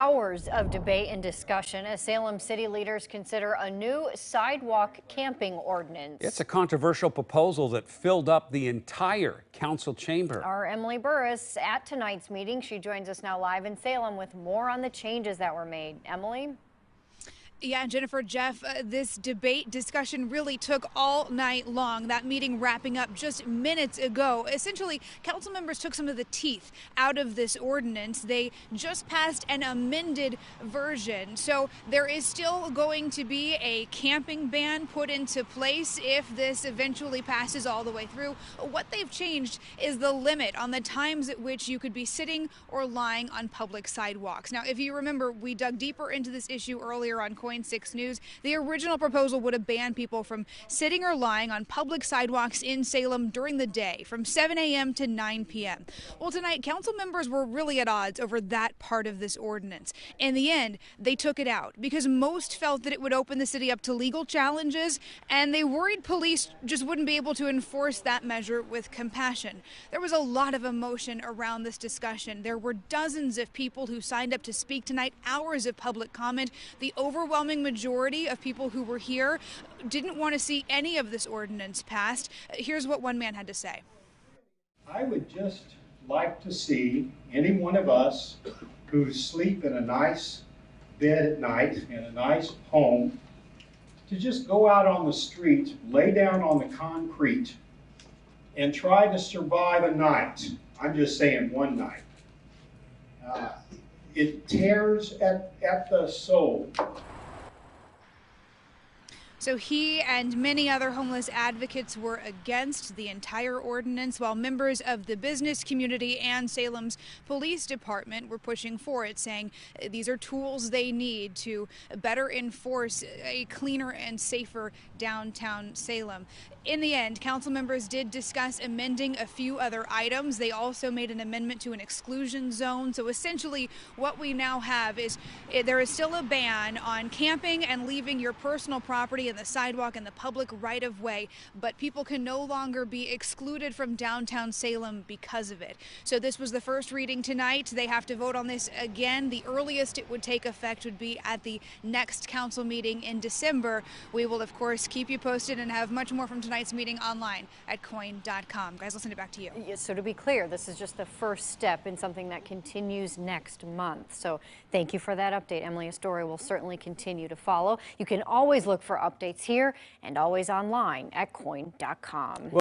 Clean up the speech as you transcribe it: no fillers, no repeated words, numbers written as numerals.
hours of debate and discussion as Salem City leaders consider a new sidewalk camping ordinance. It's a controversial proposal that filled up the entire council chamber. Our Emily Burris at tonight's meeting. She joins us now live in Salem with more on the changes that were made. Emily? Yeah, Jennifer, Jeff, this debate discussion really took all night long. That meeting wrapping up just minutes ago. Essentially, council members took some of the teeth out of this ordinance. They just passed an amended version. So there is still going to be a camping ban put into place if this eventually passes all the way through. What they've changed is the limit on the times at which you could be sitting or lying on public sidewalks. Now, if you remember, we dug deeper into this issue earlier on Coin 6 News. The original proposal would have banned people from sitting or lying on public sidewalks in Salem during the day from 7 a.m. to 9 p.m. Well, tonight, council members were really at odds over that part of this ordinance. In the end, they took it out because most felt that it would open the city up to legal challenges, and they worried police just wouldn't be able to enforce that measure with compassion. There was a lot of emotion around this discussion. There were dozens of people who signed up to speak tonight, hours of public comment. The overwhelming majority of people who were here didn't want to see any of this ordinance passed. Here's what one man had to say. I would just like to see any one of us who sleep in a nice bed at night in a nice home to just go out on the street, lay down on the concrete, and try to survive a night. I'm just saying one night. It tears at the soul. So he and many other homeless advocates were against the entire ordinance, while members of the business community and Salem's police department were pushing for it, saying these are tools they need to better enforce a cleaner and safer downtown Salem. In the end, council members did discuss amending a few other items. They also made an amendment to an exclusion zone. So essentially what we now have is there is still a ban on camping and leaving your personal property in the sidewalk and the public right-of-way, but people can no longer be excluded from downtown Salem because of it. So this was the first reading tonight. They have to vote on this again. The earliest it would take effect would be at the next council meeting in December. We will, of course, keep you posted and have much more from tonight's meeting online at coin.com. Guys, I'll send it back to you. So to be clear, this is just the first step in something that continues next month. So thank you for that update, Emily. A story will certainly continue to follow. You can always look for updates here and always online at coin.com.